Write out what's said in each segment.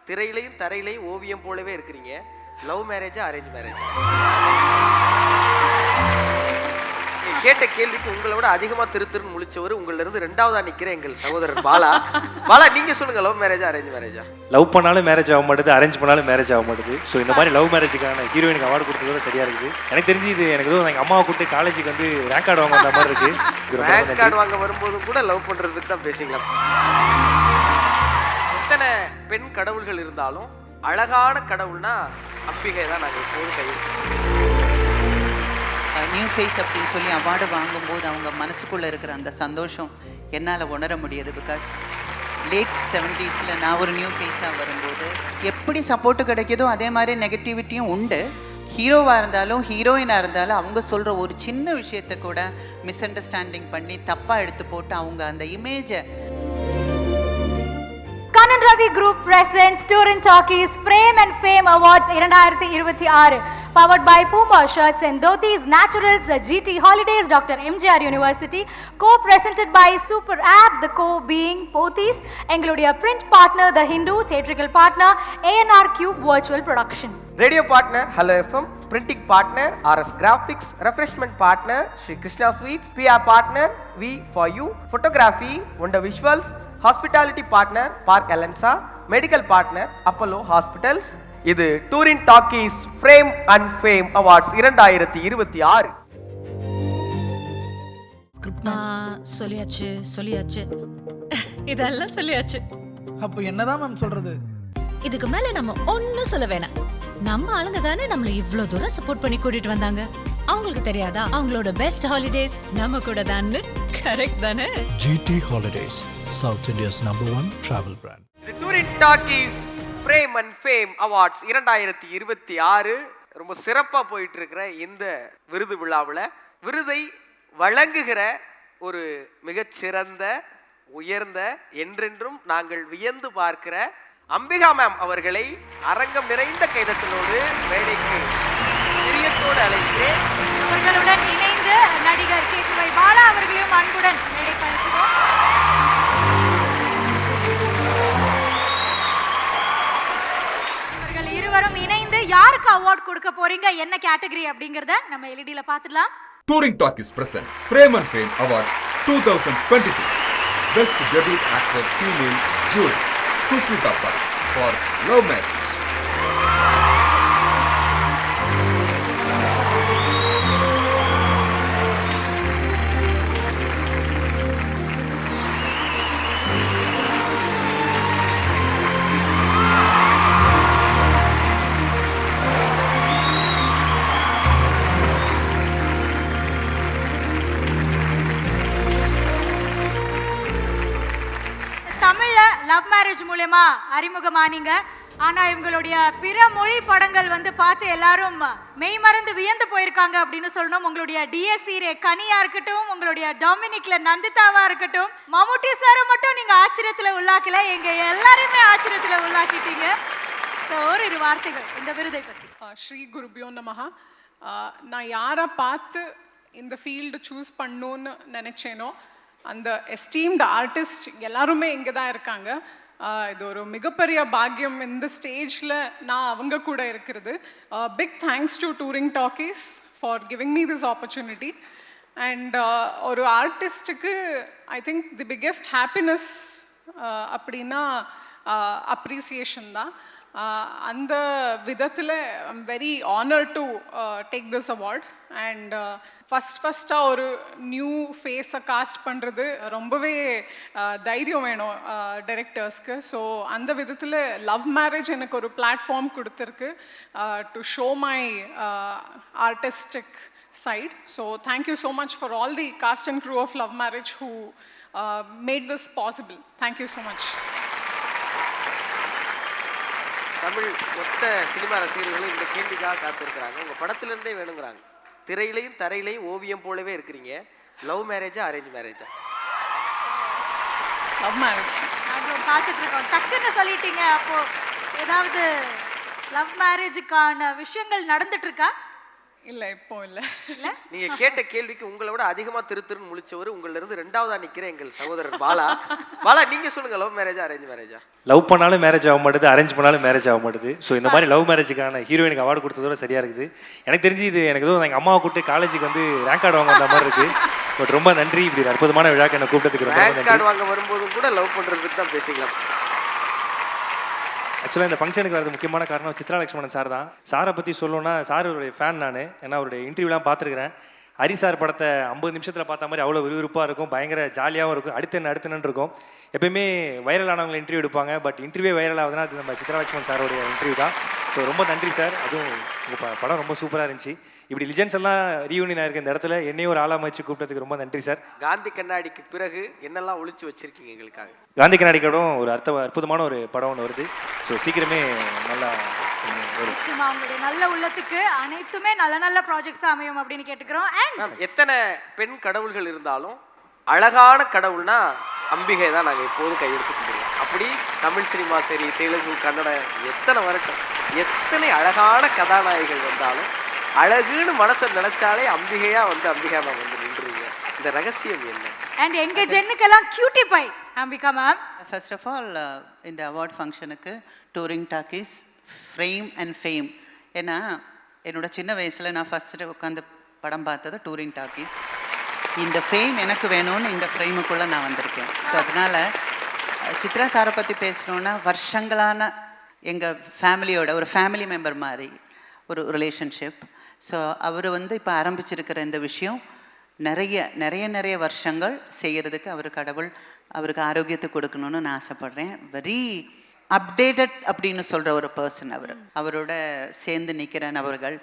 திரையிலையும் தரையிலையும் ஓவியம் போலவே இருக்கிறீங்க. லவ் மேரேஜா அரேஞ்ச் மேரேஜா? கேட்ட கேள்விக்கு உங்களை விட அதிகமா திருன்னு முழிச்சவர் உங்கள இருந்து ரெண்டாவதா நிக்கிற எங்கள் சகோதரர் பாலா. பாலா, நீங்க சொல்லுங்க, லவ் மேரேஜா அரேஞ்ச் மேரேஜா? லவ் பண்ணாலும் மேரேஜ் ஆக மாட்டேது, அரேஞ்ச் பண்ணாலும் மேரேஜ் ஆக மாட்டேது. ஸோ இந்த மாதிரி லவ் மேரேஜுக்கான ஹீரோயினுக்கு அவார்டு கொடுத்ததோட சரியா இருக்குது. எனக்கு தெரிஞ்சு இது எனக்கு ஏதோ எங்கள் அம்மாவை கூப்பிட்டு காலேஜுக்கு வந்து ரேங்க் கார்டு வாங்க வந்த மாதிரி இருக்கு. ரேங்க் கார்டு வாங்க வரும்போதும் கூட லவ் பண்றது பத்தி தான் பேசிக்கலாம். எத்தனை பெண் கடவுள்கள் இருந்தாலும் அழகான கடவுள்னா அம்பிகை தான் நாங்கள் எப்போதும் கையில். நியூ ஃபேஸ் அப்படின்னு சொல்லி அவார்டு வாங்கும்போது அவங்க மனசுக்குள்ளே இருக்கிற அந்த சந்தோஷம் என்னால் உணர முடியுது. பிகாஸ் லேட் 70s நான் ஒரு நியூ ஃபேஸாக வரும்போது எப்படி சப்போர்ட்டு கிடைக்குதோ அதே மாதிரி நெகட்டிவிட்டியும் உண்டு. ஹீரோவாக இருந்தாலும் ஹீரோயினாக இருந்தாலும் அவங்க சொல்கிற ஒரு சின்ன விஷயத்தை கூட மிஸ் அண்டர்ஸ்டாண்டிங் பண்ணி தப்பாக எடுத்து போட்டு அவங்க அந்த இமேஜை. Kanan Ravi Group presents Touring Talkies Frame and Fame Awards 2026, powered by Puma Shirts and Dhotis, Naturals, GT Holidays, Dr. MGR University, co-presented by Super App, the co being Pothis, எங்களுடைய print partner The Hindu, theatrical partner ANR Cube Virtual Production, radio partner Hello FM, printing partner RS Graphics, refreshment partner Sri Krishna Sweets, PR partner V for You, photography Wonder Visuals, hospitality partner Park Alensa, medical partner Apollo Hospitals. இது touring talkies frame and fame awards 2026. சொல்லியாச்சு இதெல்லாம் சொல்லியாச்சு. அப்போ என்னதான் ma'am சொல்றது? இதுக்கு மேல நம்ம ஒன்னும் சொல்ல வேணாம். நம்ம ஆளுங்க தானே நம்மள இவ்ளோ தூரம் சப்போர்ட் பண்ணி கூட்டிட்டு வந்தாங்க. அவங்களுக்கு தெரியாதா அவங்களோட பெஸ்ட் ஹாலிடேஸ் நம்ம கூட தான்னு? கரெக்ட் தானே? GT Holidays, South India's #1 travel brand. The Touring Talkies Frame and Fame Awards 2026 ரொம்ப சிறப்பாக போயிட்டு இருக்கிற இந்த விருது விழாவில் விருதை வழங்குகிற ஒரு மிகச்சிறந்த உயர்ந்த என்றென்றும் நாங்கள் வியந்து பார்க்கிற அம்பிகா மேம் அவர்களை அரங்கம் நிறைந்த கைதட்டலோடு மேடைக்கு பிரியத்தோடு அழைக்கிறேன். அவர்களுடன் இணைந்து நடிகர் கேட்டுவை பாலா அவர்களையும் அன்புடன் மேடைக்கு அழைக்கிறோம். அவர்கள் இருவரும் இணைந்து யாருக்கு அவார்ட் கொடுக்க போறீங்க, என்ன கேட்டகரி அப்படிங்கறத நம்ம எல்இடில பார்த்துடலாம். Touring Talkies present Frame and Fame Awards 2026. Best Debut Actor Female Jury Susmita Pai for Love Marriage. தமிழ்ல லவ் மேரேஜ் மூலமா அறிமுகமானீங்க. ஆனா இவங்களுடைய பிற மொழி படங்கள் வந்து பார்த்து எல்லாரும் மெய் மறந்து வியந்து போயிருக்காங்க அப்படின்னு சொல்லணும். உங்களுடைய டிஎஸ்சி கனியா இருக்கட்டும், உங்களுடைய டொமினிக்ல நந்திதாவா இருக்கட்டும், மம்முட்டி சாரை மட்டும் நீங்க ஆச்சரியத்துல உள்ளாக்கல, எங்க எல்லாருமே ஆச்சரியத்துல உள்ளாக்கிட்டீங்க. ஒரு வார்த்தைகள் இந்த விருதை பத்தி. ஸ்ரீ குருபியோ நமஹா. நான் யாரை பார்த்து இந்த ஃபீல்டு சூஸ் பண்ணணும்னு நினச்சேனோ அந்த எஸ்டீம்டு ஆர்டிஸ்ட் எல்லாருமே இங்கே தான் இருக்காங்க. இது ஒரு மிகப்பெரிய பாக்கியம் இந்த ஸ்டேஜில் நான் அவங்க கூட இருக்கிறது. Big thanks to Touring Talkies for giving me this opportunity. And ஒரு ஆர்டிஸ்ட்டுக்கு I think the biggest happiness அப்படின்னா அப்ரிசியேஷன் தான். அந்த விதத்தில் I'm very honour to take this award. And ஃபஸ்ட்டாக ஒரு நியூ ஃபேஸை காஸ்ட் பண்ணுறது ரொம்பவே தைரியம் வேணும் டைரக்டர்ஸ்க்கு. ஸோ அந்த விதத்தில் லவ் மேரேஜ் எனக்கு ஒரு பிளாட்ஃபார்ம் கொடுத்துருக்கு to show my artistic side. So thank you so much for all the cast and crew of Love Marriage who made this possible. Thank you so much. Tamil மொத்த cinema ரசிகர்களும் இந்த கேள்விக்காக காத்திருக்கிறாங்க. உங்கள் படத்துலேருந்தே வேணுங்கிறாங்க. திரையிலையும் தரையிலையும் ஓவியம் போலவே இருக்கிறீங்க. லவ் மேரேஜா அரேஞ்ச் மேரேஜா? Love marriage. நாங்களும் பார்த்துட்டு இருக்கோம். டக்குன்னு சொல்லிட்டீங்க. அப்போ ஏதாவது லவ் மேரேஜுக்கான விஷயங்கள் நடந்துட்டு இருக்கா? இல்லை இப்போ இல்லை. நீங்க கேட்ட கேள்விக்கு உங்களை விட அதிகமா திருன்னு முழிச்சவர் உங்கள்ல இருந்து ரெண்டாவதா நிக்கிற எங்கள் சகோதரர் பாலா. பாலா நீங்க சொல்லுங்க, லவ் மேரேஜா அரேஞ்ச் மேரேஜா? லவ் பண்ணாலும் மேரேஜ் ஆக மாட்டேது, அரேஞ்ச் பண்ணாலும் மேரேஜ் ஆக மாட்டேது. ஸோ இந்த மாதிரி லவ் மேரேஜுக்கான ஹீரோயினுக்கு அவார்டு கொடுத்ததோட சரியா இருக்குது. எனக்கு தெரிஞ்சு இது எனக்கு ஏதோ எங்கள் அம்மாவை கூப்பிட்டு காலேஜுக்கு வந்து ரேங்க் கார்டு வாங்க வந்த மாதிரி இருக்கு. பட் ரொம்ப நன்றி, இப்படி அற்புதமான விழாக்கு என்ன கூப்பிட்டதுக்கு ரொம்ப ரேங்க் நன்றி. கார்டு வாங்க வரும்போதும் கூட லவ் பண்றதுக்கு தான் பேசிக்கலாம். ஆக்சுவலாக இந்த ஃபங்க்ஷனுக்கு வரது முக்கியமான காரணம் சித்ரா லட்சுமணன் சார் தான். சாரை பற்றி சொல்லணும்னா சார் ஒரு ஃபேன் நான். ஏன்னா அவருடைய இன்டர்வியூலாம் பார்த்துருக்கிறேன். ஹரி சார் படத்தை 50 நிமிஷத்தில் பார்த்த மாதிரி அவ்வளோ விறுவிறுப்பாக இருக்கும், பயங்கர ஜாலியாகவும் இருக்கும், அடுத்தன்னு இருக்கும். எப்பயுமே வைரல் ஆனவங்களை இன்டர்வியூ எடுப்பாங்க, பட் இன்டர்வியூ வைரல் ஆகுதுன்னா அது நம்ம சித்ரா லட்சுமணன் சாரோடைய இன்டர்வியூ தான். ஸோ ரொம்ப நன்றி சார். அதுவும் உங்கள் படம் ரொம்ப சூப்பராக இருந்துச்சு. இப்படி லிஜெண்ட்ஸ் எல்லாம் ரீயூனியன் ஆயிருக்க இந்த இடத்துல என்னையும் ஒரு ஆளாக வச்சு கூப்பிட்டதுக்கு ரொம்ப நன்றி சார். காந்தி கண்ணாடிக்கு பிறகு என்னெல்லாம் ஒளிச்சு வச்சிருக்கீங்க எங்களுக்காக? காந்தி கண்ணாடி படம் ஒரு அற்புதமான ஒரு படம் ஒன்று வருது. ஸோ சீக்கிரமே நல்லா நிச்சயமா உங்களுடைய நல்ல உள்ளத்துக்கு அனைத்துமே நல்ல நல்ல ப்ராஜெக்ட்ஸா அமையும் அப்படின்னு கேட்டுக்கிறோம். மேம், எத்தனை பெண் கடவுள்கள் இருந்தாலும் அழகான கடவுள்னா அம்பிகை தான் நாங்கள் எப்போதும் கையெடுத்துக்கிட்டோம். அப்படி தமிழ் சினிமா சரி, தெலுங்கு, கன்னடம் எத்தனை வரட்டும், எத்தனை அழகான கதாநாயகிகள் வந்தாலும் அழகுன்னு மனசை நினைச்சாலே அம்பிகையா வந்து அம்பிகா மேம் வந்து நின்றுங்க. இந்த ரகசியம் என்ன? அண்ட் எங்க ஜென்னுக்கெல்லாம் cutie by Ambika ma'am. First of all இந்த அவார்ட் ஃபங்க்ஷனுக்கு Touring talkies frame and fame. ஏன்னா என்னோட சின்ன வயசில் நான் ஃபஸ்ட்டு உட்காந்து படம் பார்த்தது டூரிங் டாக்கீஸ். இந்த ஃபேம் எனக்கு வேணும்னு இந்த ஃப்ரேமுக்குள்ளே நான் வந்திருக்கேன். ஸோ அதனால் சித்ரா சாரை பற்றி பேசணுன்னா வருஷங்களான எங்கள் ஃபேமிலியோட ஒரு ஃபேமிலி மெம்பர் மாதிரி ஒரு ரிலேஷன்ஷிப். ஸோ அவர் வந்து இப்போ ஆரம்பிச்சிருக்கிற இந்த விஷயம் நிறைய வருஷங்கள் செய்கிறதுக்கு அவர் கடவுள் அவருக்கு ஆரோக்கியத்தை கொடுக்கணும்னு நான் ஆசைப்பட்றேன். வெரி அப்டேட்டட் அப்படின்னு சொல்கிற ஒரு பர்சன் அவரோட சேர்ந்து நிற்கிற நபர்கள்,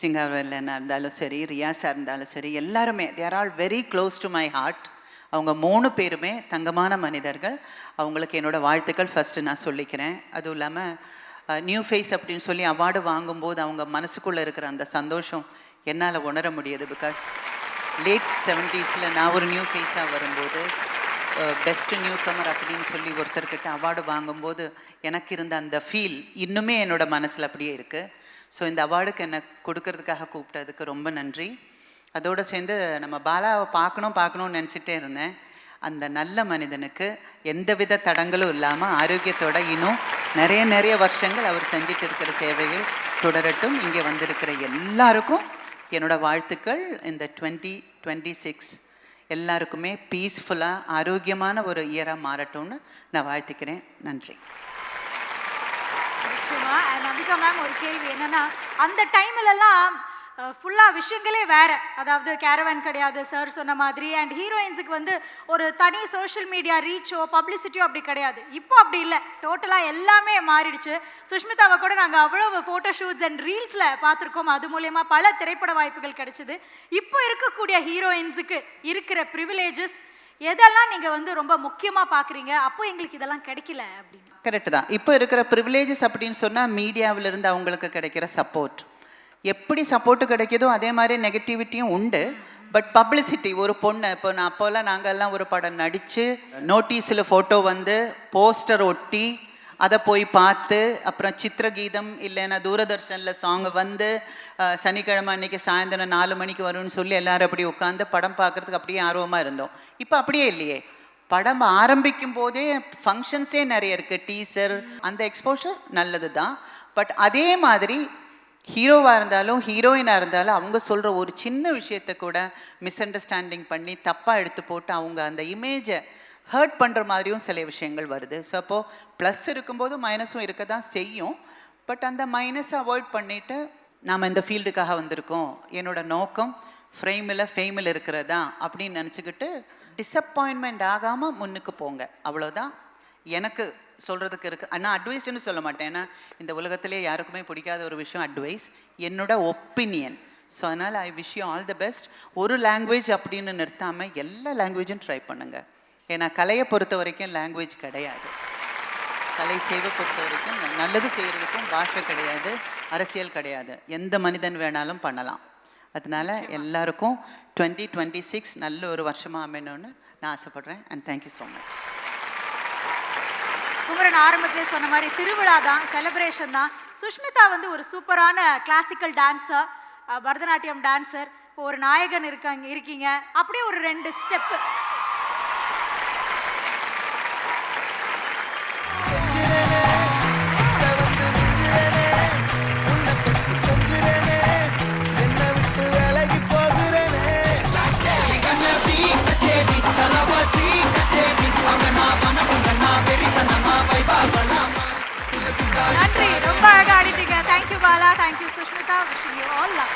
சிங்காவல்லனா இருந்தாலும் சரி, ரியாஸாக இருந்தாலும் சரி, எல்லாருமே they are all very close to my heart. அவங்க 3 பேருமே தங்கமான மனிதர்கள். அவங்களுக்கு என்னோடய வாழ்த்துக்கள் ஃபஸ்ட்டு நான் சொல்லிக்கிறேன். அதுவும் இல்லாமல் நியூ ஃபேஸ் அப்படின்னு சொல்லி அவார்டு வாங்கும்போது அவங்க மனசுக்குள்ளே இருக்கிற அந்த சந்தோஷம் என்னால் உணர முடியுது. பிகாஸ் லேட் 70s நான் ஒரு நியூ ஃபேஸாக வரும்போது பெஸ்ட்டு நியூ கமர் அப்படின்னு சொல்லி ஒருத்தர்கிட்ட அவார்டு வாங்கும்போது எனக்கு இருந்த அந்த ஃபீல் இன்னுமே என்னோடய மனசில் அப்படியே இருக்குது. ஸோ இந்த அவார்டுக்கு என்னை கொடுக்கறதுக்காக கூப்பிட்டதுக்கு ரொம்ப நன்றி. அதோடு சேர்ந்து நம்ம பாலாவை பார்க்கணும்னு நினச்சிட்டே இருந்தேன். அந்த நல்ல மனிதனுக்கு எந்தவித தடங்களும் இல்லாமல் ஆரோக்கியத்தோட இன்னும் நிறைய வருஷங்கள் அவர் செஞ்சிட்டு இருக்கிற சேவைகள் தொடரட்டும். இங்கே வந்திருக்கிற எல்லாருக்கும் என்னோட வாழ்த்துக்கள். இந்த 2026 எல்லாருக்குமே பீஸ்ஃபுல்லாக ஆரோக்கியமான ஒரு இயராக மாறட்டும்னு நான் வாழ்த்துக்கிறேன். நன்றி. நிச்சயமா. நம்பிக்கா மேம், ஒரு கேள்வி என்னன்னா, அந்த டைம்லலாம் ஃபுல்லாக விஷயங்களே வேறு. அதாவது கேரவன் கிடையாது சார் சொன்ன மாதிரி. அண்ட் ஹீரோயின்ஸுக்கு வந்து ஒரு தனி சோஷியல் மீடியா ரீச்சோ பப்ளிசிட்டியோ அப்படி கிடையாது. இப்போ அப்படி இல்லை, டோட்டலாக எல்லாமே மாறிடுச்சு. சுஷ்மிதாவை கூட நாங்கள் அவ்வளோ ஃபோட்டோ ஷூட்ஸ் அண்ட் ரீல்ஸில் பார்த்துருக்கோம். அது மூலயமா பல திரைப்பட வாய்ப்புகள் கிடைச்சிது. இப்போ இருக்கக்கூடிய ஹீரோயின்ஸுக்கு இருக்கிற ப்ரிவிலேஜஸ் எதெல்லாம் நீங்கள் வந்து ரொம்ப முக்கியமாக பார்க்குறீங்க? அப்போ எங்களுக்கு இதெல்லாம் கிடைக்கல அப்படின்னு. கரெக்டு தான். இப்போ இருக்கிற ப்ரிவிலேஜஸ் அப்படின்னு சொன்னால் மீடியாவிலிருந்து அவங்களுக்கு கிடைக்கிற சப்போர்ட், எப்படி சப்போர்ட்டு கிடைக்கிதோ அதே மாதிரி நெகட்டிவிட்டியும் உண்டு. பட் பப்ளிசிட்டி, ஒரு பொண்ணு இப்போ அப்போல்லாம் நாங்கள்லாம் ஒரு படம் நடித்து நோட்டீஸில் ஃபோட்டோ வந்து போஸ்டர் ஒட்டி அதை போய் பார்த்து, அப்புறம் சித்திரகீதம் இல்லைன்னா தூரதர்ஷனில் சாங் வந்து சனிக்கிழமை அன்றைக்கி சாயந்தரம் 4 மணிக்கு வரும்னு சொல்லி எல்லோரும் அப்படி உட்காந்து படம் பார்க்குறதுக்கு அப்படியே ஆர்வமாக இருந்தோம். இப்போ அப்படியே இல்லையே. படம் ஆரம்பிக்கும் போதே ஃபங்க்ஷன்ஸே நிறைய இருக்குது, டீசர், அந்த எக்ஸ்போஷர் நல்லது தான். பட் அதே மாதிரி ஹீரோவாக இருந்தாலும் ஹீரோயினாக இருந்தாலும் அவங்க சொல்கிற ஒரு சின்ன விஷயத்தை கூட மிஸ் அண்டர்ஸ்டாண்டிங் பண்ணி தப்பாக எடுத்து போட்டு அவங்க அந்த இமேஜை ஹர்ட் பண்ணுற மாதிரியும் சில விஷயங்கள் வருது. ஸோ அப்போது ப்ளஸ் இருக்கும்போது மைனஸும் இருக்க தான் செய்யும். பட் அந்த மைனஸை அவாய்ட் பண்ணிவிட்டு நாம் இந்த ஃபீல்டுக்காக வந்திருக்கோம், என்னோடய நோக்கம் ஃபேமில் இருக்கிறதா அப்படின்னு நினச்சிக்கிட்டு டிஸப்பாயின்மெண்ட் ஆகாமல் முன்னுக்கு போங்க. அவ்வளோதான் எனக்கு சொல்கிறதுக்கு இருக்குது. ஆனால் அட்வைஸ்ன்னு சொல்ல மாட்டேன், ஏன்னா இந்த உலகத்திலே யாருக்குமே பிடிக்காத ஒரு விஷயம் அட்வைஸ், என்னோட ஒப்பீனியன். ஸோ அதனால் I wish you all the best. ஒரு லாங்குவேஜ் அப்படின்னு நிறுத்தாமல் எல்லா லாங்குவேஜும் ட்ரை பண்ணுங்கள். ஏன்னா கலையை பொறுத்த வரைக்கும் லாங்குவேஜ் கிடையாது. கலை சேவை பொறுத்த வரைக்கும் நல்லது செய்கிறதுக்கும் பாஷை கிடையாது, அரசியல் கிடையாது. எந்த மனிதன் வேணாலும் பண்ணலாம். அதனால் எல்லாருக்கும் 2026 நல்ல ஒரு வருஷமாக அமையணும்னு நான் ஆசைப்பட்றேன். And thank you so much. Kumaran ஆரம்பத்திலே சொன்ன மாதிரி திருவிழா தான், செலிப்ரேஷன் தான். சுஷ்மிதா வந்து ஒரு சூப்பரான கிளாசிக்கல் டான்ஸர். பரதநாட்டியம் டான்சர், இப்போ ஒரு நாயகன் இருக்கீங்க, அப்படியே ஒரு 2 ஸ்டெப்பு. நன்றி, ரொம்ப அழகா ஆடிட்டீங்க. Thank you Bala, thank you Sushmita, wishing you all love.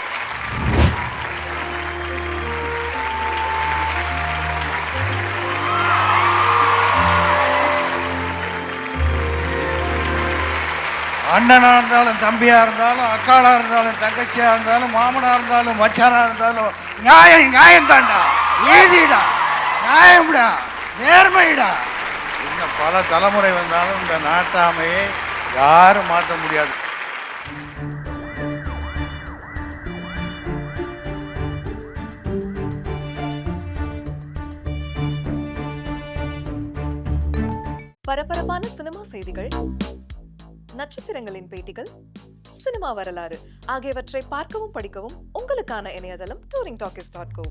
அண்ணனா இருந்தாலும் தம்பியா இருந்தாலும் அக்காளா இருந்தாலும் தங்கச்சியா இருந்தாலும் மாமனா இருந்தாலும் மச்சானா இருந்தாலும் நியாயம் தான்டா, நீதிடா, நியாயம்டா, நேர்மைடா. இன்னும் பல தலைமுறை வந்தாலும் இந்த நாட்டாமையை யாரும் மாற்ற முடியாது. பரபரப்பான சினிமா செய்திகள், நட்சத்திரங்களின் பேட்டிகள், சினிமா வரலாறு ஆகியவற்றை பார்க்கவும் படிக்கவும் உங்களுக்கான இணையதளம் touringtalkies.co.